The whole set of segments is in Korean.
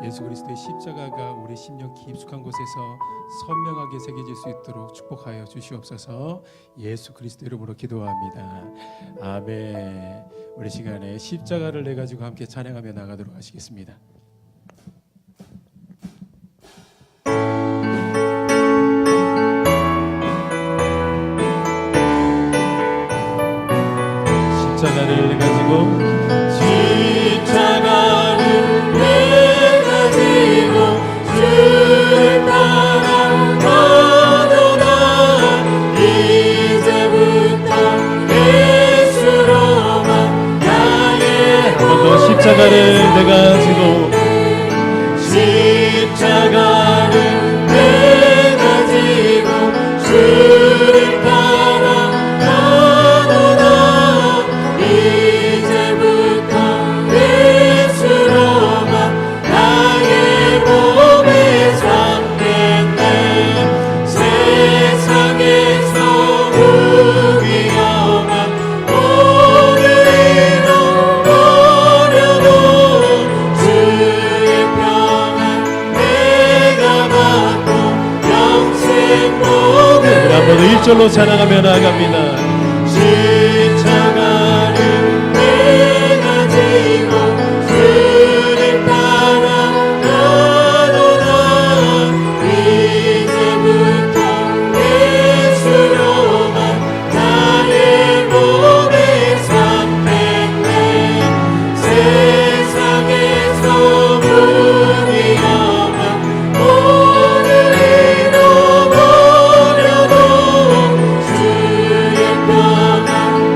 예수 그리스도의 십자가가 우리 심령 깊숙한 곳에서 선명하게 새겨질 수 있도록 축복하여 주시옵소서. 예수 그리스도 이름으로 기도합니다. 아멘. 우리 시간에 십자가를 내 가지고 함께 찬양하며 나가도록 하시겠습니다. 십자가를 내 가지고 주를 따라가노라. 이제부터 예수로만 나의 한 번 더 십자가를 내 가지고 십자가를 내 가지고 주를 따라가노라. 이제부터 예수로만 나의 몸에 삼겠네. 세상에서 무기력한 오늘 잃어버려도 주의 평안 내가 받고 영생 복을 우리 한 번 더 1절로 찬양하며 나아갑니다. 십자가를 내 가지고 주를 따라가노라. 이제부터 예수로만 나의 몸에 삼겠네. 세상에서 무기력한 오늘 잃어버려도 주의 평안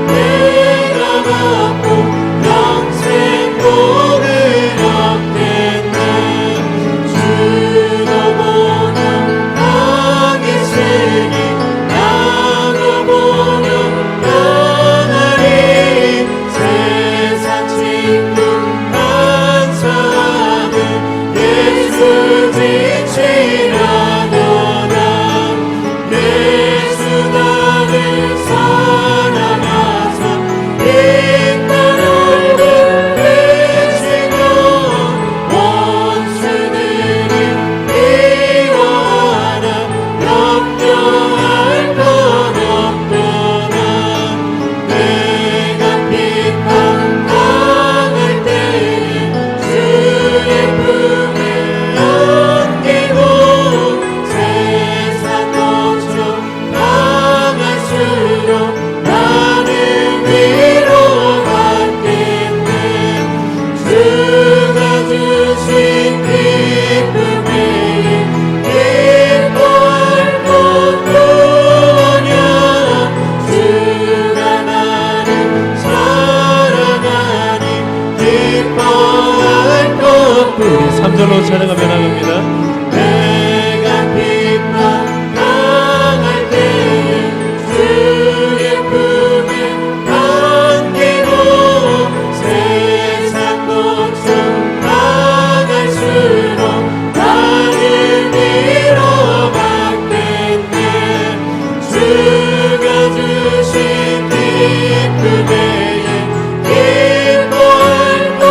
내가 받고 영생 복을 얻겠네. 주도 보면 당이시니 나도 보면 평안이. 세상 친구 간사하는 예수 지치라도다. 예수 나를 사랑하사 이땅을 내시며 원수들을 미워하라. 염려할 것 없도다. 내가 비판당할 때에 주의 품에 안기고 세상 거쳐 나갈수록 나를 위로받겠네. 주가 주신 기쁨에 기뻐할 것 무엇냐. 주가 나를 사랑하니 기뻐할 것 우리 3절로 찬양하며 나갑니다. 내가 비판당할 때에 주의 품에 안기고 세상 거쳐 나갈수록 나를 위로받겠네. 주가 주신 기쁨에 기뻐할 것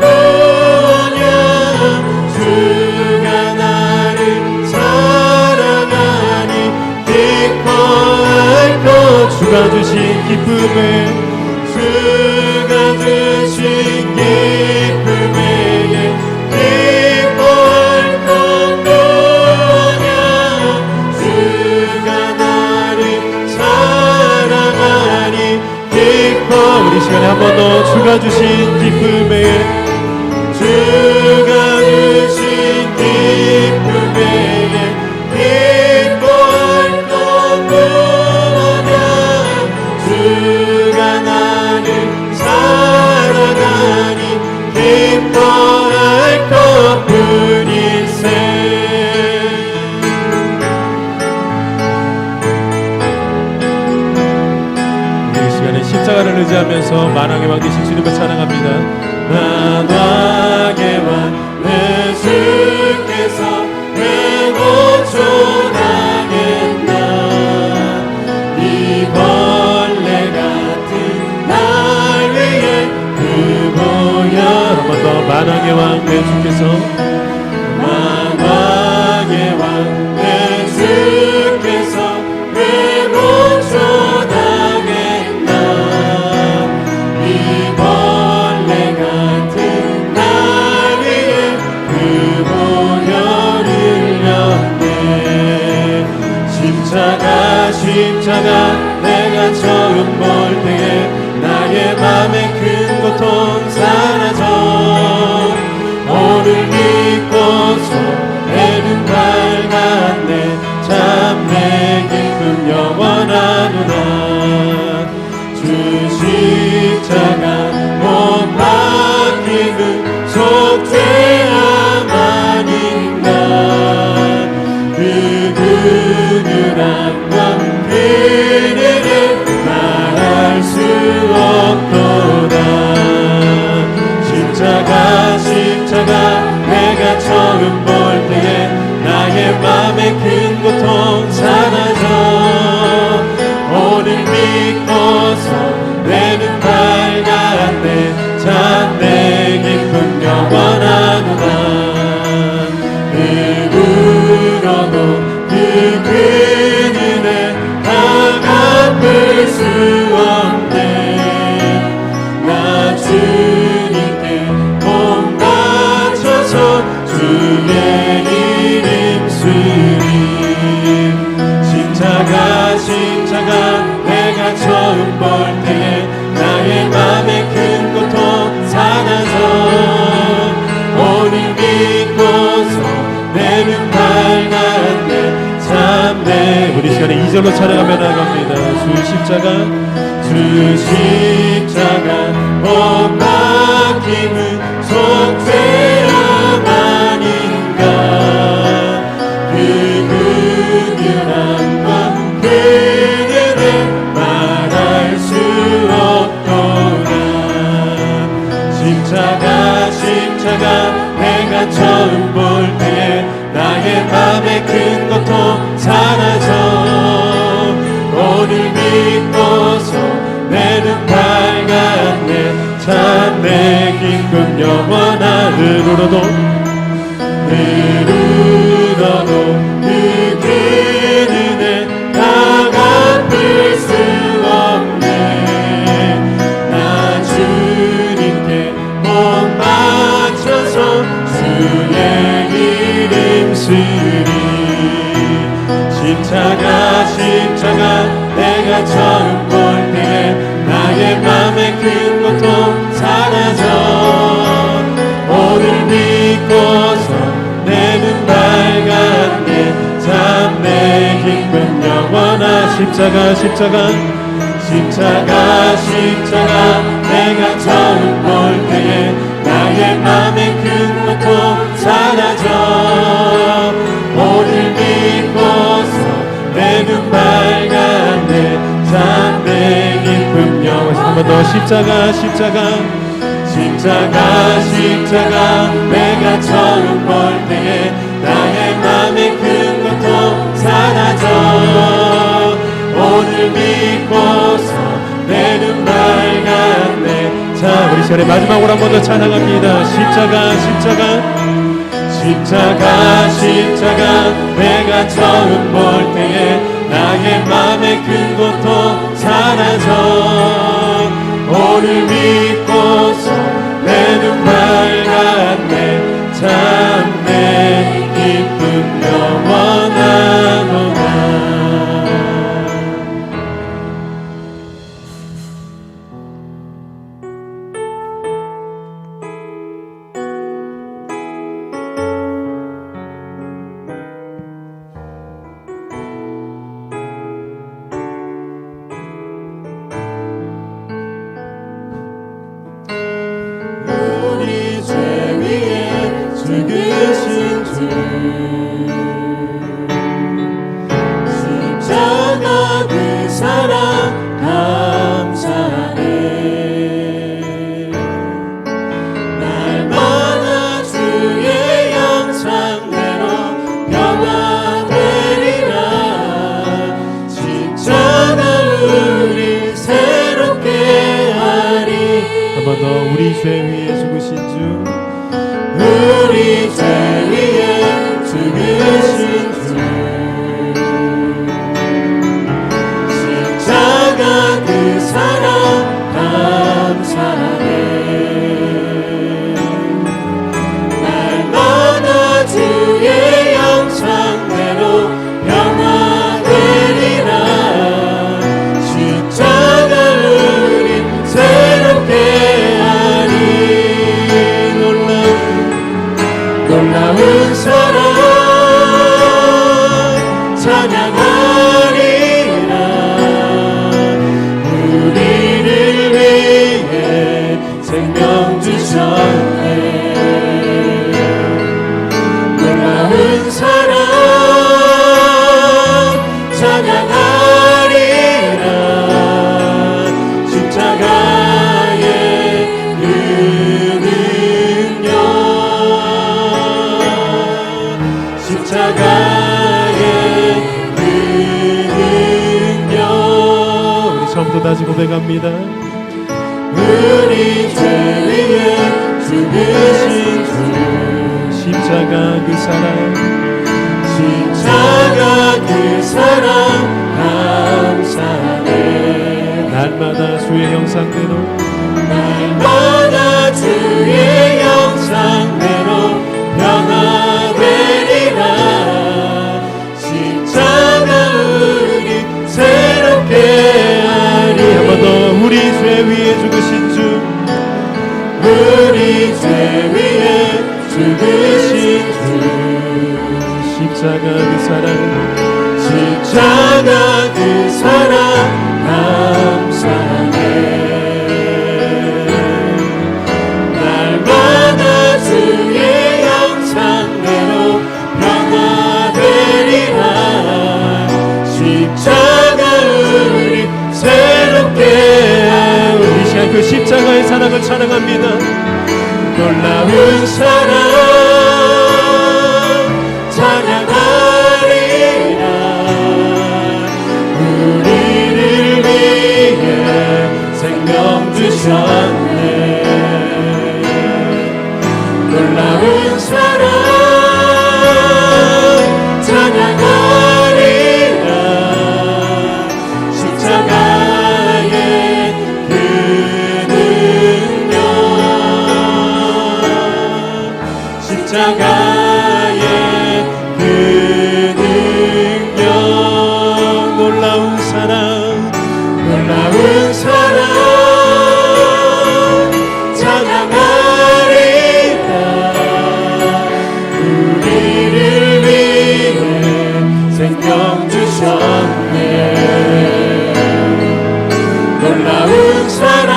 무엇냐. 주가 나를 사랑하니 기뻐할 것. 주가 주신 기쁨에 주가 주신 기쁨에 기뻐할 것 무엇냐. 주가 나를 사랑하니 기뻐. 우리 시간에 한 번 더 주가 주신 기쁨에 주가 주신 기쁨에 기뻐할 것 무엇냐. 주가 나를 사랑하니 기뻐할 것뿐일세. 우리 이 시간에 십자가를 의지하면서 만왕의 왕 되신 주님을 찬양합니다. 만왕의 왕 예수께서 내 고초당했나. 이 벌레 같은 날 위해 그 보혈. 한 번 더 만왕의 왕 예수께서 십자가 내가 처음 볼 때에 나의 맘에 큰 고통 사라져 오늘 믿고서 내 눈 밝았네 참 내 기쁨 영원하구나 주 십자가 못 박히는 속죄함 아닌가 그 근유한 맘 그대를 말할 수 없도다 십자가 내가 처음 볼 때에 나의 맘에 큰 고통 사라져 오늘 믿고서 내 눈 밝았네 참 내 기쁨 영원하구나 누구로도 그 은혜 다 갚을 수 없네 나 주님께 몸 바쳐서 주의 이름 쓰리 십자가 내가 처음 볼 때에 나의 맘에 큰 고통 사라져 오늘 믿고서 내 눈 밝았네 참 내 우리 시간에 2절로 찬양하며 나갑니다 주 십자가 못 박힘은 속죄함 아닌가 그 근유한 맘 그대를 말할 수 없도다 십자가 내가 처음 볼 때에 나의 맘에 큰 고통 사라져 오늘 믿고서 내 눈 밝았네 참 내 기쁨 영원한 으로도 그 은혜 다 갚을 수 없네 나 주님께 몸 바쳐서 주의 이름 쓰리 십자가 내가 처음 볼 때에 나의 맘에 큰 고통 사라져 오늘 믿고서 내 눈 밝았네 참 내 기쁨 영원한 십자가 내가 처음 볼 때에 나의 맘에 큰 고통 사라져 오늘 믿고서 내 눈 밝았네 참 내 기쁨 영원 한 번 더 십자가 내가 처음 볼 때에 나의 맘에 큰 고통 사라져 오늘 믿고서 내 눈 밝았네 자 우리 시간에 마지막으로 한 번 더 찬양합니다 십자가 내가 처음 볼 때에 나의 맘에 큰 고통 사라져 오늘 믿고서 내 눈 밝았네 참 내 기쁨 영원하구나 죽으신 주 십자가 그 사랑 감사해 날마다 주의 형상대로 변화되리라 십자가 우리 새롭게 하리 한 번 더 우리 죄 위에 죽으신 주 우리 죄 위에 죽으신 주 십자가 그 사랑 감사해 날마다 주의 형상대로 변화되리라 놀라운 사랑 찬양하리라. 우리를 위해 생명 주셨네. 놀라운 사랑 찬양하리라. 십자가의 그 능력, 십자가의 그 능력. 우리 처음부터 다시 고백합니다. 우리 죄 위에 죽으신 주, 십자가 그 사랑, 십자가 그 사랑 감사해. 날마다 주의 형상대로, 날마다 주의 형상대로 변화되리라. 십자가 우리 새롭게 하리. 한 번 더. 우리 죄 위에 죽으신 주, 우리 죄 위에 죽으신 주, 십자가 그 사랑, 십자가 그 사랑 감사해. 날마다 주의 형상대로 변화되리라. 십자가 우리 새롭게. 우리 시간 그 십자가의 사랑을 찬양합니다. 놀라운 사랑 찬양하리라. 우리를 위해 생명 주셨네. 놀라운 사랑 찬양하리라. 십자가의 그 능력, 십자가의 그 능력. 놀라운 사랑, 놀라운 사랑 찬양하리라. 우리를 위해 생명 주셨네. 놀라운 사랑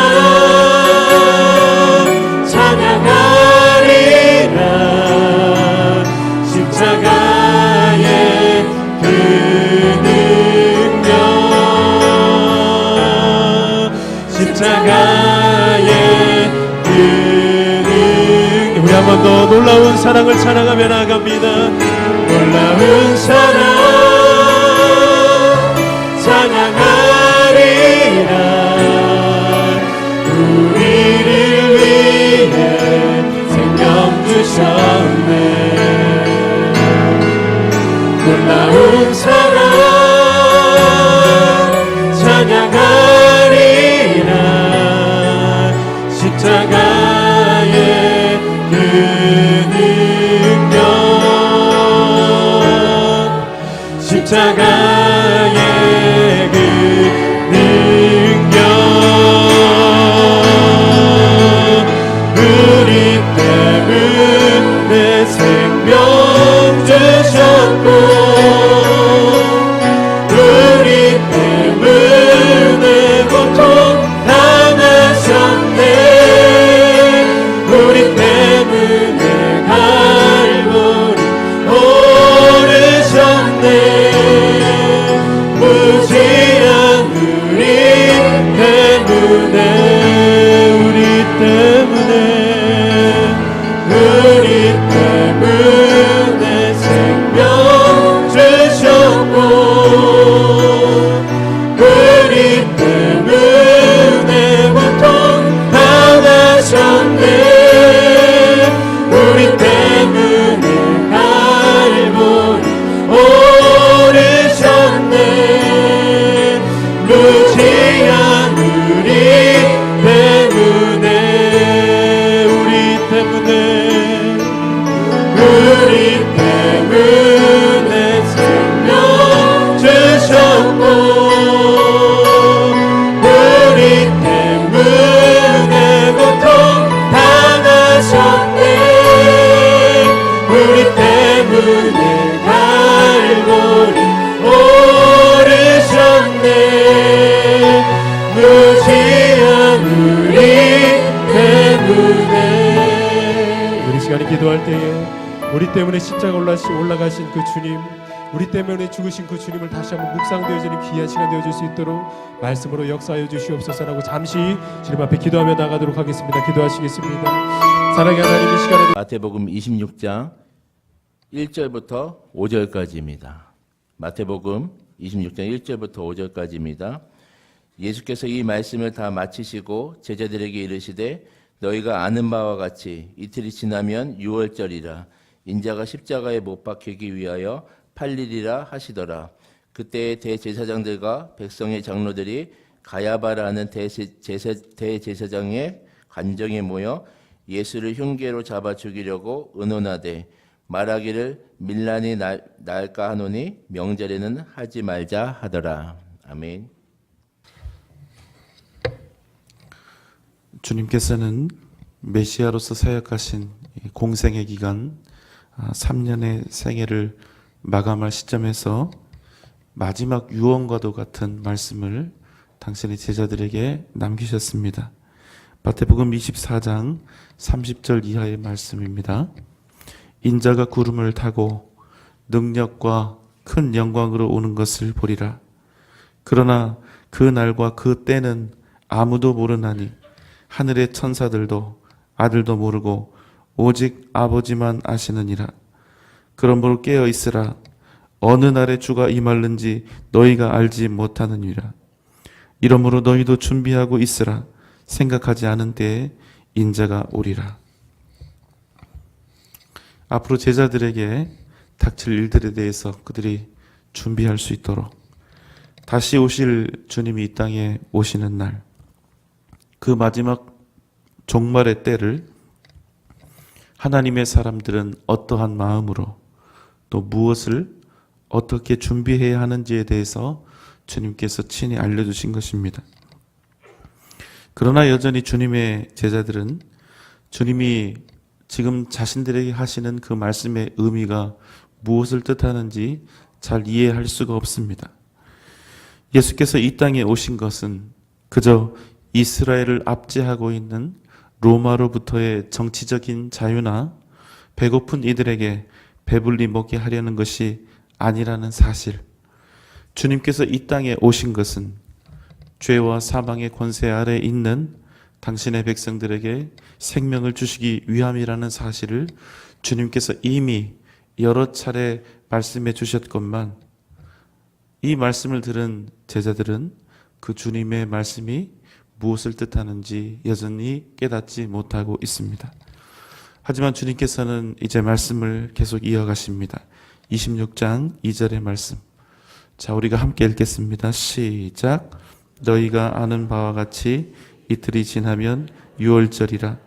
찬양하리라. 십자가의 그 능력, 십자가의 그 능력. 우리 한 번 더 놀라운 사랑을 찬양하며 나아갑니다. 놀라운 사랑 찬양하리라. 우리를 위해 생명 주셨네. 놀라운 사랑 찬양하리라. 십자가의 그 능력, 십자가의 그 능력. 우리 때문에 생명 주셨고, 우리 때문에 고통 당하셨네. 우리 때문에 갈보리 오르셨네. 무지한 우리 때문에, 우리 때문에, 우리 때문에 생명 주셨고, 우리 때문에 고통 당하셨네. 우리 때문에 갈보리 오르셨네. 무지한 우리 때문에, 우리 때문에, 우리 때문에 생명 주셨고, 우리 때문에 고통 당하셨네. 우리 우리 때문에 십자가 올라가신 그 주님, 우리 때문에 죽으신 그 주님을 다시 한번 묵상되어지는 귀한 시간 되어줄 수 있도록 말씀으로 역사하여 주시옵소서라고 잠시 주님 앞에 기도하며 나가도록 하겠습니다. 기도하시겠습니다. 사랑의 하나님, 이 시간에도 마태복음 26장 1절부터 5절까지입니다. 마태복음 26장 1절부터 5절까지입니다. 예수께서 이 말씀을 다 마치시고 제자들에게 이르시되 너희가 아는 바와 같이 이틀이 지나면 유월절이라 인자가 십자가에 못 박히기 위하여 팔리리라 하시더라. 그때 대제사장들과 백성의 장로들이 가야바라는 대제사장의 관정에 모여 예수를 흉계로 잡아 죽이려고 의논하되 말하기를 밀란이 날까 하노니 명절에는 하지 말자 하더라. 아멘. 주님께서는 메시아로서 사역하신 공생의 기간 3년의 생애를 마감할 시점에서 마지막 유언과도 같은 말씀을 당신의 제자들에게 남기셨습니다. 마태복음 24장 30절 이하의 말씀입니다. 인자가 구름을 타고 능력과 큰 영광으로 오는 것을 보리라. 그러나 그 날과 그 때는 아무도 모르나니 하늘의 천사들도 아들도 모르고 오직 아버지만 아시느니라. 그러므로 깨어 있으라. 어느 날에 주가 임할는지 너희가 알지 못하느니라. 이러므로 너희도 준비하고 있으라. 생각하지 않은 때에 인자가 오리라. 앞으로 제자들에게 닥칠 일들에 대해서 그들이 준비할 수 있도록 다시 오실 주님이 이 땅에 오시는 날, 그 마지막 종말의 때를 하나님의 사람들은 어떠한 마음으로 또 무엇을 어떻게 준비해야 하는지에 대해서 주님께서 친히 알려주신 것입니다. 그러나 여전히 주님의 제자들은 주님이 지금 자신들에게 하시는 그 말씀의 의미가 무엇을 뜻하는지 잘 이해할 수가 없습니다. 예수께서 이 땅에 오신 것은 그저 이스라엘을 압제하고 있는 로마로부터의 정치적인 자유나 배고픈 이들에게 배불리 먹게 하려는 것이 아니라는 사실, 주님께서 이 땅에 오신 것은 죄와 사망의 권세 아래 있는 당신의 백성들에게 생명을 주시기 위함이라는 사실을 주님께서 이미 여러 차례 말씀해 주셨건만 이 말씀을 들은 제자들은 그 주님의 말씀이 무엇을 뜻하는지 여전히 깨닫지 못하고 있습니다. 하지만 주님께서는 이제 말씀을 계속 이어가십니다. 26장 2절의 말씀. 자, 우리가 함께 읽겠습니다. 시작. 너희가 아는 바와 같이 이틀이 지나면 유월절이라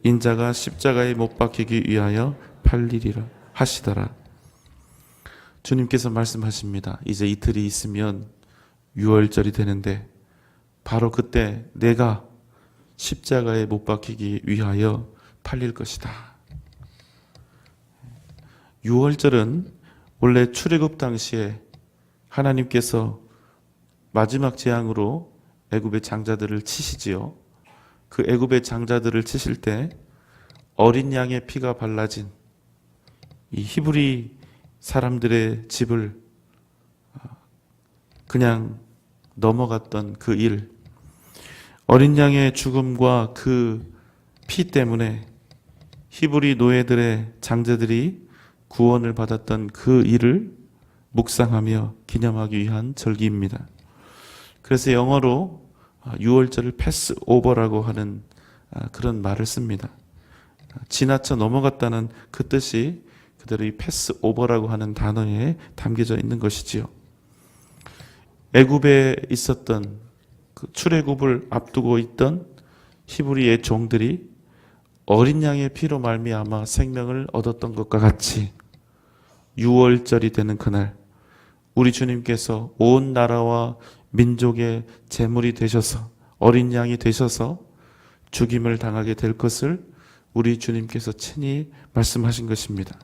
인자가 십자가에 못 박히기 위하여 팔리리라 하시더라. 주님께서 말씀하십니다. 이제 이틀이 있으면 유월절이 되는데 바로 그때 내가 십자가에 못 박히기 위하여 팔릴 것이다. 유월절은 원래 출애굽 당시에 하나님께서 마지막 재앙으로 애굽의 장자들을 치시지요. 그 애굽의 장자들을 치실 때 어린 양의 피가 발라진 이 히브리 사람들의 집을 그냥 넘어갔던 그 일, 어린 양의 죽음과 그 피 때문에 히브리 노예들의 장자들이 구원을 받았던 그 일을 묵상하며 기념하기 위한 절기입니다. 그래서 영어로 유월절을 패스오버라고 하는 그런 말을 씁니다. 지나쳐 넘어갔다는 그 뜻이 그대로 이 패스오버라고 하는 단어에 담겨져 있는 것이지요. 애굽에 있었던 그 출애굽을 앞두고 있던 히브리의 종들이 어린 양의 피로 말미암아 생명을 얻었던 것과 같이 유월절이 되는 그날 우리 주님께서 온 나라와 민족의 제물이 되셔서 어린 양이 되셔서 죽임을 당하게 될 것을 우리 주님께서 친히 말씀하신 것입니다.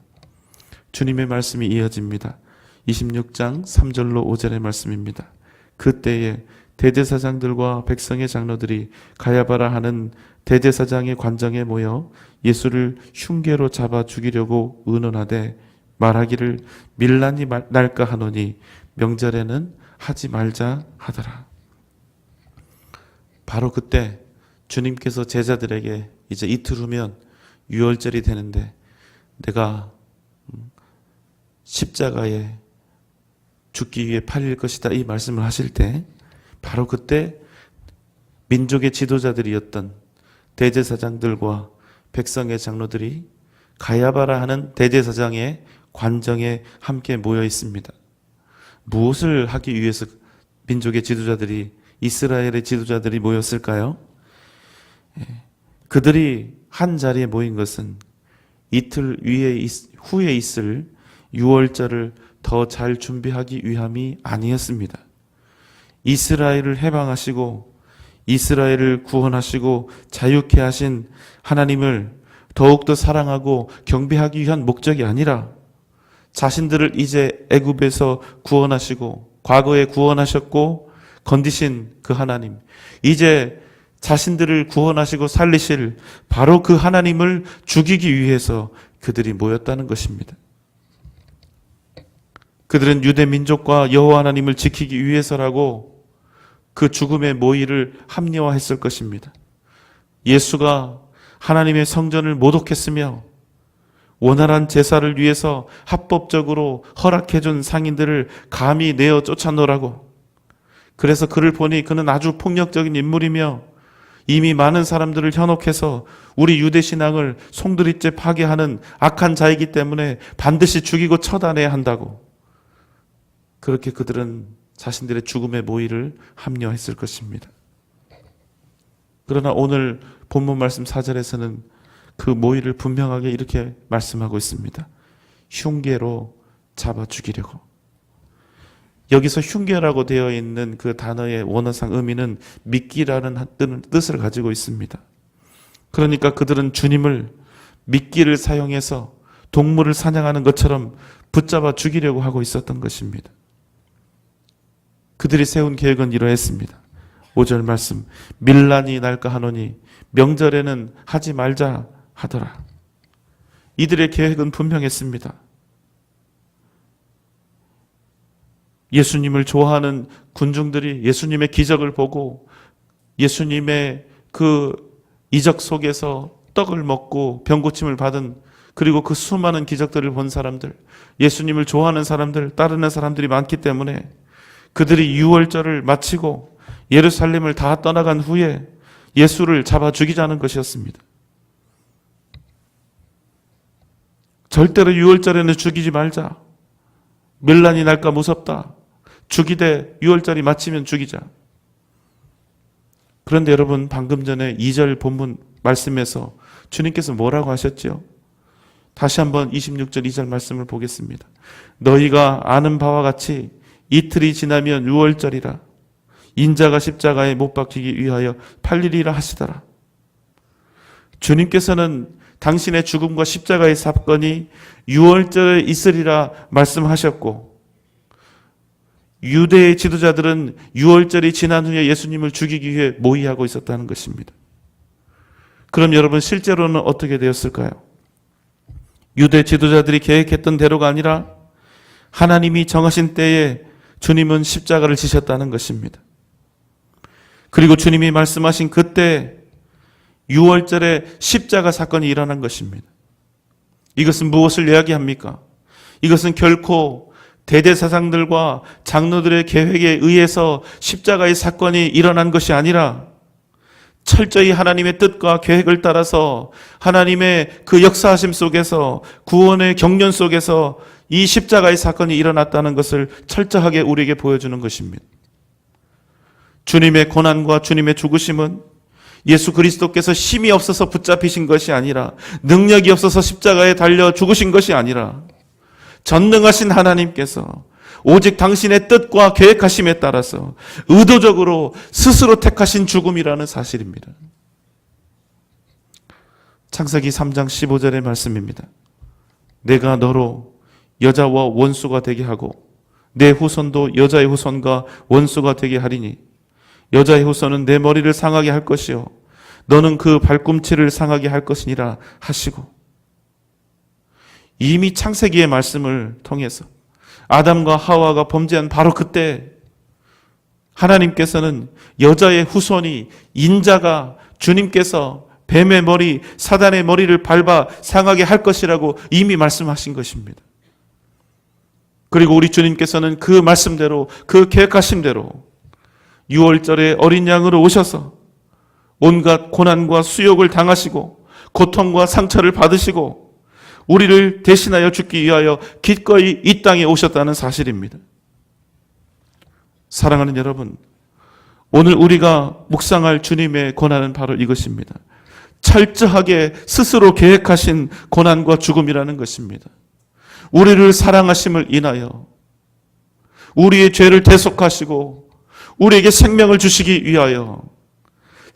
주님의 말씀이 이어집니다. 26장 3절로 5절의 말씀입니다. 그때에 대제사장들과 백성의 장로들이 가야바라 하는 대제사장의 관장에 모여 예수를 흉계로 잡아 죽이려고 의논하되 말하기를 밀란이 날까 하노니 명절에는 하지 말자 하더라. 바로 그때 주님께서 제자들에게 이제 이틀 후면 유월절이 되는데 내가 십자가에 죽기 위해 팔릴 것이다 이 말씀을 하실 때 바로 그때 민족의 지도자들이었던 대제사장들과 백성의 장로들이 가야바라 하는 대제사장의 관정에 함께 모여 있습니다. 무엇을 하기 위해서 민족의 지도자들이 이스라엘의 지도자들이 모였을까요? 그들이 한 자리에 모인 것은 이틀 후에 있을 유월절을 더 잘 준비하기 위함이 아니었습니다. 이스라엘을 해방하시고 이스라엘을 구원하시고 자유케 하신 하나님을 더욱더 사랑하고 경배하기 위한 목적이 아니라 자신들을 이제 애굽에서 구원하시고 과거에 구원하셨고 건디신 그 하나님, 이제 자신들을 구원하시고 살리실 바로 그 하나님을 죽이기 위해서 그들이 모였다는 것입니다. 그들은 유대 민족과 여호와 하나님을 지키기 위해서라고 그 죽음의 모의를 합리화했을 것입니다. 예수가 하나님의 성전을 모독했으며 원활한 제사를 위해서 합법적으로 허락해준 상인들을 감히 내어 쫓아놓으라고, 그래서 그를 보니 그는 아주 폭력적인 인물이며 이미 많은 사람들을 현혹해서 우리 유대 신앙을 송두리째 파괴하는 악한 자이기 때문에 반드시 죽이고 처단해야 한다고, 그렇게 그들은 자신들의 죽음의 모의를 합리화했을 것입니다. 그러나 오늘 본문 말씀 4절에서는 그 모의를 분명하게 이렇게 말씀하고 있습니다. 흉계로 잡아 죽이려고. 여기서 흉계라고 되어 있는 그 단어의 원어상 의미는 미끼라는 뜻을 가지고 있습니다. 그러니까 그들은 주님을 미끼를 사용해서 동물을 사냥하는 것처럼 붙잡아 죽이려고 하고 있었던 것입니다. 그들이 세운 계획은 이러했습니다. 5절 말씀, 밀란이 날까 하노니 명절에는 하지 말자 하더라. 이들의 계획은 분명했습니다. 예수님을 좋아하는 군중들이 예수님의 기적을 보고 예수님의 그 이적 속에서 떡을 먹고 병고침을 받은, 그리고 그 수많은 기적들을 본 사람들, 예수님을 좋아하는 사람들, 따르는 사람들이 많기 때문에 그들이 유월절을 마치고 예루살렘을 다 떠나간 후에 예수를 잡아 죽이자는 것이었습니다. 절대로 유월절에는 죽이지 말자. 밀란이 날까 무섭다. 죽이되 유월절이 마치면 죽이자. 그런데 여러분, 방금 전에 2절 본문 말씀에서 주님께서 뭐라고 하셨죠? 다시 한번 26절 2절 말씀을 보겠습니다. 너희가 아는 바와 같이 이틀이 지나면 유월절이라 인자가 십자가에 못 박히기 위하여 팔리리라 하시더라. 주님께서는 당신의 죽음과 십자가의 사건이 유월절에 있으리라 말씀하셨고, 유대의 지도자들은 유월절이 지난 후에 예수님을 죽이기 위해 모의하고 있었다는 것입니다. 그럼 여러분, 실제로는 어떻게 되었을까요? 유대 지도자들이 계획했던 대로가 아니라 하나님이 정하신 때에 주님은 십자가를 지셨다는 것입니다. 그리고 주님이 말씀하신 그때 유월절에 십자가 사건이 일어난 것입니다. 이것은 무엇을 이야기합니까? 이것은 결코 대제사장들과 장로들의 계획에 의해서 십자가의 사건이 일어난 것이 아니라 철저히 하나님의 뜻과 계획을 따라서 하나님의 그 역사하심 속에서, 구원의 경륜 속에서 이 십자가의 사건이 일어났다는 것을 철저하게 우리에게 보여주는 것입니다. 주님의 고난과 주님의 죽으심은 예수 그리스도께서 힘이 없어서 붙잡히신 것이 아니라, 능력이 없어서 십자가에 달려 죽으신 것이 아니라, 전능하신 하나님께서 오직 당신의 뜻과 계획하심에 따라서 의도적으로 스스로 택하신 죽음이라는 사실입니다. 창세기 3장 15절의 말씀입니다. 내가 너로 여자와 원수가 되게 하고 내 후손도 여자의 후손과 원수가 되게 하리니 여자의 후손은 내 머리를 상하게 할 것이요 너는 그 발꿈치를 상하게 할 것이니라 하시고, 이미 창세기의 말씀을 통해서 아담과 하와가 범죄한 바로 그때 하나님께서는 여자의 후손이, 인자가 주님께서 뱀의 머리, 사단의 머리를 밟아 상하게 할 것이라고 이미 말씀하신 것입니다. 그리고 우리 주님께서는 그 말씀대로, 그 계획하신 대로 6월절에 어린 양으로 오셔서 온갖 고난과 수욕을 당하시고 고통과 상처를 받으시고 우리를 대신하여 죽기 위하여 기꺼이 이 땅에 오셨다는 사실입니다. 사랑하는 여러분, 오늘 우리가 묵상할 주님의 고난은 바로 이것입니다. 철저하게 스스로 계획하신 고난과 죽음이라는 것입니다. 우리를 사랑하심을 인하여 우리의 죄를 대속하시고 우리에게 생명을 주시기 위하여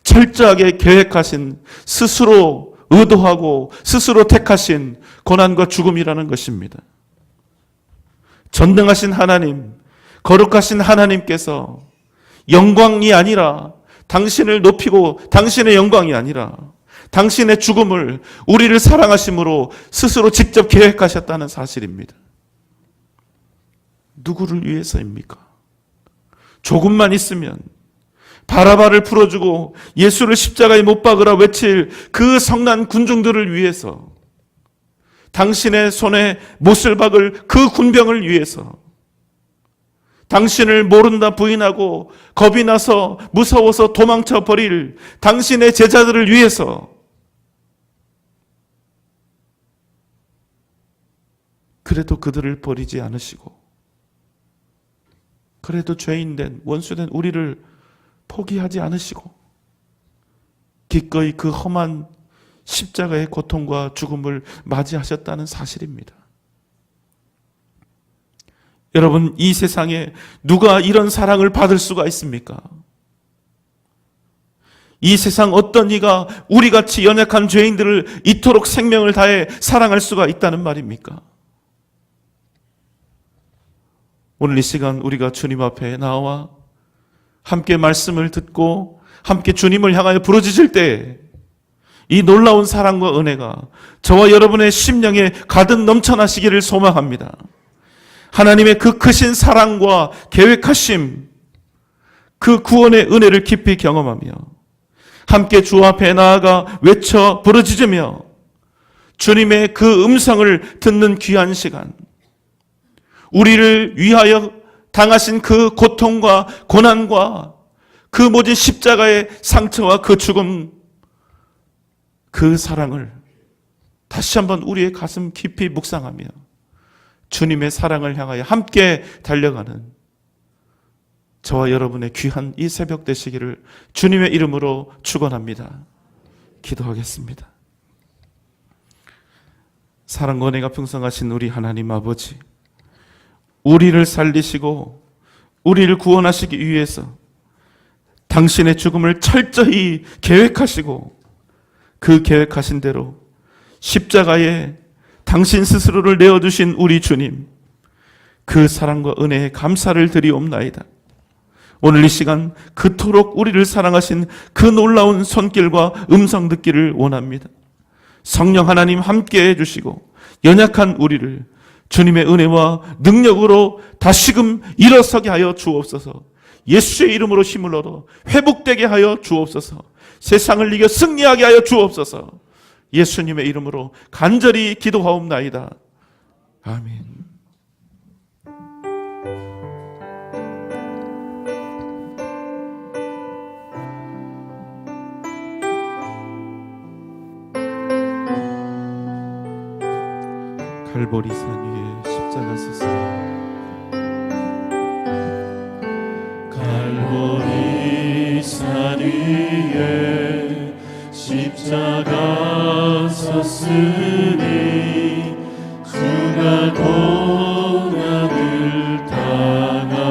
철저하게 계획하신, 스스로 의도하고 스스로 택하신 고난과 죽음이라는 것입니다. 전능하신 하나님, 거룩하신 하나님께서 영광이 아니라, 당신을 높이고 당신의 영광이 아니라 당신의 죽음을 우리를 사랑하심으로 스스로 직접 계획하셨다는 사실입니다. 누구를 위해서입니까? 조금만 있으면 바라바를 풀어주고 예수를 십자가에 못 박으라 외칠 그 성난 군중들을 위해서, 당신의 손에 못을 박을 그 군병을 위해서, 당신을 모른다 부인하고 겁이 나서 무서워서 도망쳐 버릴 당신의 제자들을 위해서, 그래도 그들을 버리지 않으시고, 그래도 죄인된, 원수된 우리를 포기하지 않으시고 기꺼이 그 험한 십자가의 고통과 죽음을 맞이하셨다는 사실입니다. 여러분, 이 세상에 누가 이런 사랑을 받을 수가 있습니까? 이 세상 어떤 이가 우리같이 연약한 죄인들을 이토록 생명을 다해 사랑할 수가 있다는 말입니까? 오늘 이 시간 우리가 주님 앞에 나와 함께 말씀을 듣고 함께 주님을 향하여 부르짖을 때 이 놀라운 사랑과 은혜가 저와 여러분의 심령에 가득 넘쳐나시기를 소망합니다. 하나님의 그 크신 사랑과 계획하심, 그 구원의 은혜를 깊이 경험하며 함께 주 앞에 나아가 외쳐 부르짖으며 주님의 그 음성을 듣는 귀한 시간, 우리를 위하여 당하신 그 고통과 고난과 그 모진 십자가의 상처와 그 죽음, 그 사랑을 다시 한번 우리의 가슴 깊이 묵상하며 주님의 사랑을 향하여 함께 달려가는 저와 여러분의 귀한 이 새벽 되시기를 주님의 이름으로 축원합니다. 기도하겠습니다. 사랑과 은혜가 풍성하신 우리 하나님 아버지, 우리를 살리시고 우리를 구원하시기 위해서 당신의 죽음을 철저히 계획하시고 그 계획하신 대로 십자가에 당신 스스로를 내어주신 우리 주님, 그 사랑과 은혜에 감사를 드리옵나이다. 오늘 이 시간 그토록 우리를 사랑하신 그 놀라운 손길과 음성 듣기를 원합니다. 성령 하나님 함께해 주시고 연약한 우리를 주님의 은혜와 능력으로 다시금 일어서게 하여 주옵소서. 예수의 이름으로 힘을 얻어 회복되게 하여 주옵소서. 세상을 이겨 승리하게 하여 주옵소서. 예수님의 이름으로 간절히 기도하옵나이다. 아멘. 갈보리 산 위에 십자가 서서 갈보리 산 위에 십자가 섰으니 주가 고난을 당하노라.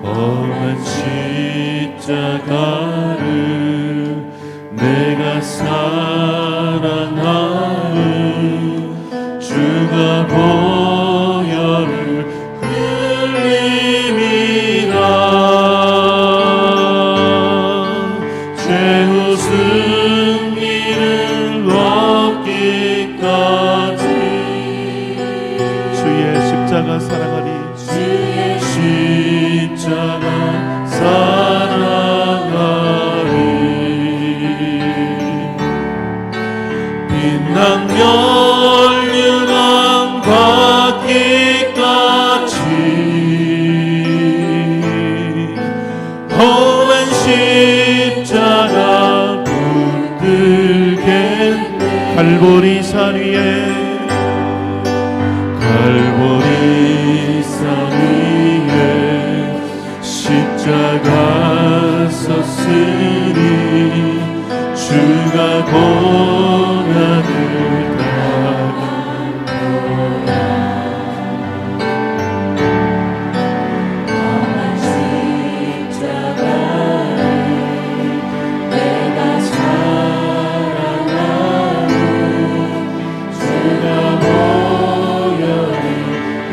험한 십자가를 내가 사랑하는 주가 보혈을 십자가 사랑하리 주의 십자가 사랑하리 빛난 멸류관 받기까지 험한 십자가 붙들겠네 갈보리 산 위에 갈보리 산 위에 십자가 섰으니 주가 고난을 당한 거야 험한 십자가를 내가 사랑하니 주가 보혈이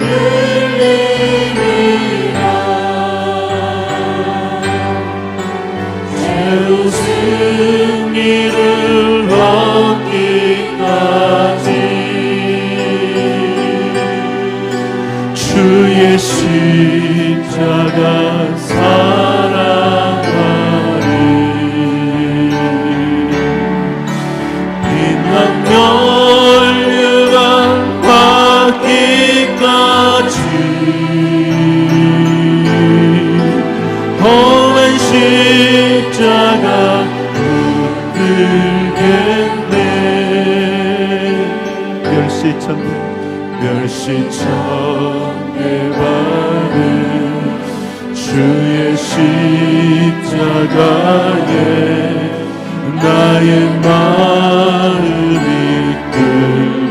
흘림이라 죄우 승리를 얻기까지 주의 십자가 사랑하리 빛난 멸류관 받기까지 험한 십자가 붙들겠네 멸시천대 멸시천대 받은 주의 십자가에 나의 마음이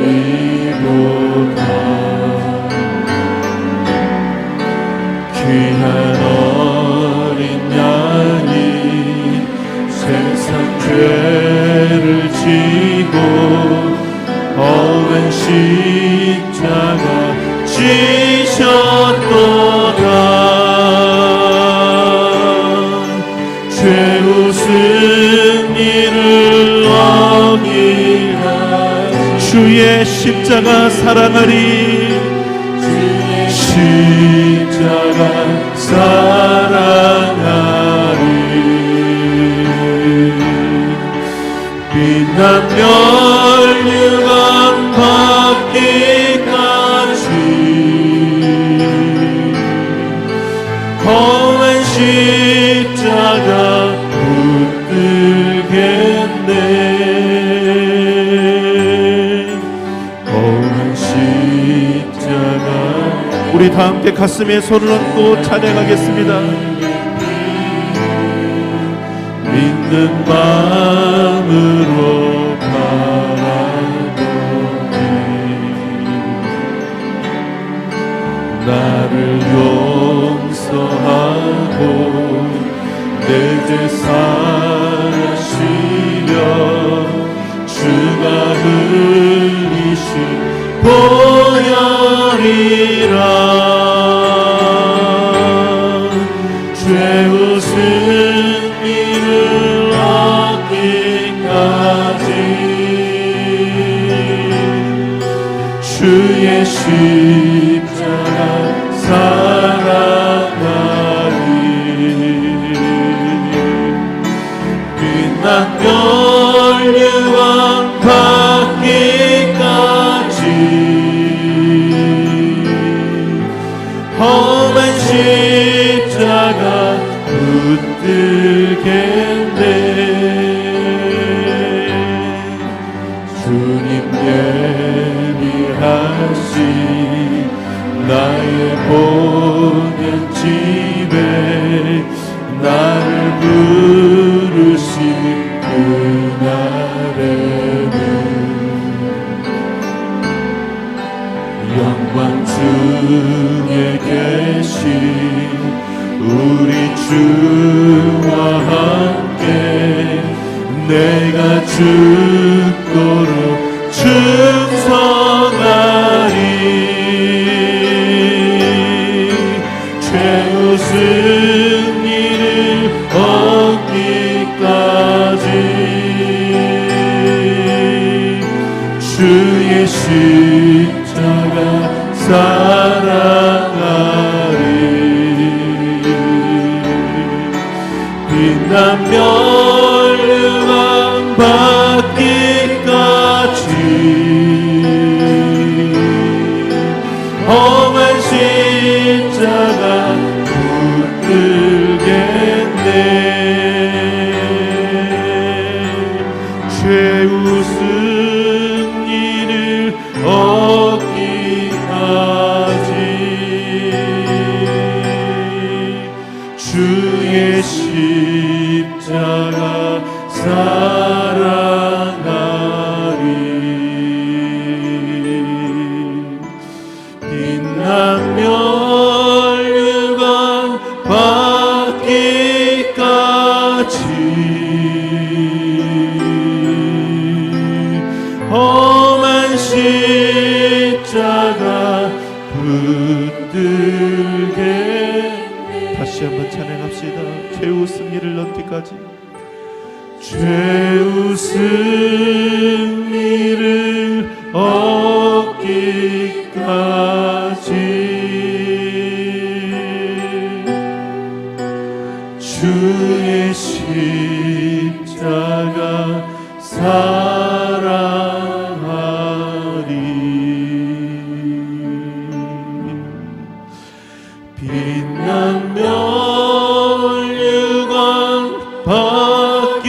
끌리도다 귀한 어린 양이 세상 죄를 지고 어린 십자가 지셨도다 죄우 승리를 얻기라 주의 십자가 사랑하리 주의 십자가 사랑하리 빛난 멸류관 받기까지 험한 십자가 붙들겠네 험한 십자가 우리 다 함께 가슴에 손을 얹고 찬양하겠습니다. 믿는 마음으로 바라보니 나를 용서하고 내 죄 사하시려 주가 흘리신 보혈이라 죄우 승리를 얻기까지 주의 십자가 사랑하리 빛난 멸류관 받기까지 험한 십자가 붙들겠네 주님 예비하신 나의 본향 집에 나를 부르신 그날에는 영광 중에 계신 우리 주와 함께 내가 죽도록 충성하리 최후 승리를 얻기까지 주의 십자가 사랑 빛난 멸류관 받기까지 험한 십자가 붙들겠네. 최후 승리를 얻기까지 주의 십자가 사랑하리. 빛난 멸류관 받기까지 험한 십자가 붙들게. 다시 한번 찬양합시다. 최후 승리를 얻기까지. 최후 승리를 얻기까지 주의 십자가 사랑하리. 빛난 멸류관 받기까지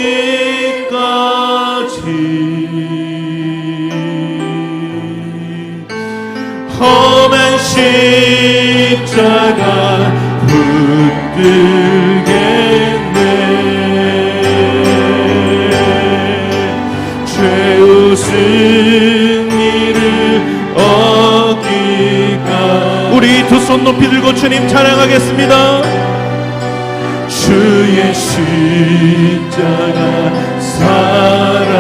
험한 십자가 붙들겠네. 최후 승리를 얻기까지. 우리 두 손 높이 들고 주님 찬양하겠습니다. 주의 십자가 사랑하리.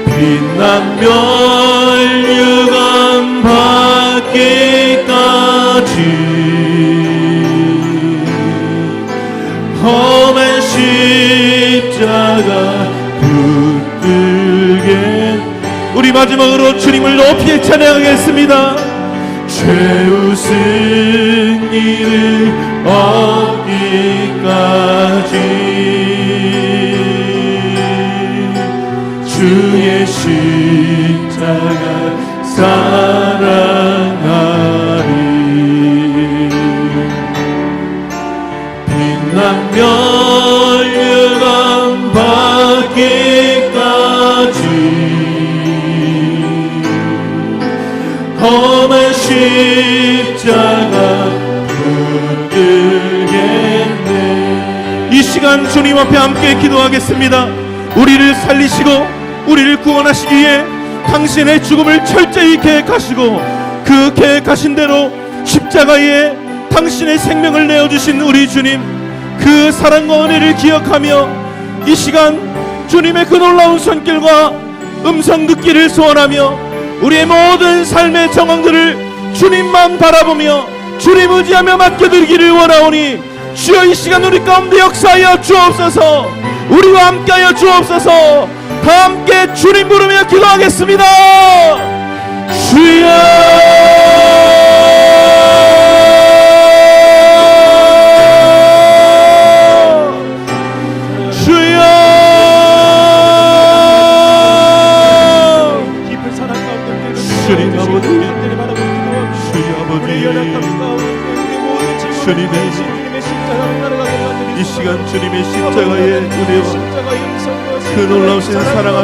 빛난 멸류관 받기까지 험한 십자가 붙들게. 우리 마지막으로 주님을 높이 찬양하겠습니다. 최후 승리를 얻기까지 주의 십자가 사랑하리. 빛난 멸류관 받기까지 험한 십자가 붙들겠네. 이 시간 주님 앞에 함께 기도하겠습니다. 우리를 살리시고 우리를 구원하시기 위해 당신의 죽음을 철저히 계획하시고 그 계획하신 대로 십자가에 당신의 생명을 내어주신 우리 주님, 그 사랑과 은혜를 기억하며 이 시간 주님의 그 놀라운 손길과 음성 듣기를 소원하며 우리의 모든 삶의 정황들을 주님만 바라보며 주님 의지하며 맡겨드리기를 원하오니 주여 이 시간 우리 가운데 역사하여 주옵소서. 우리와 함께하여 주옵소서. 다 함께 주님 부르며 기도하겠습니다. 주여 주님 아버지, 주님 아버지, 주님의 이 시간 주님의 십자가의 은혜와 그 놀라우신 사랑 앞에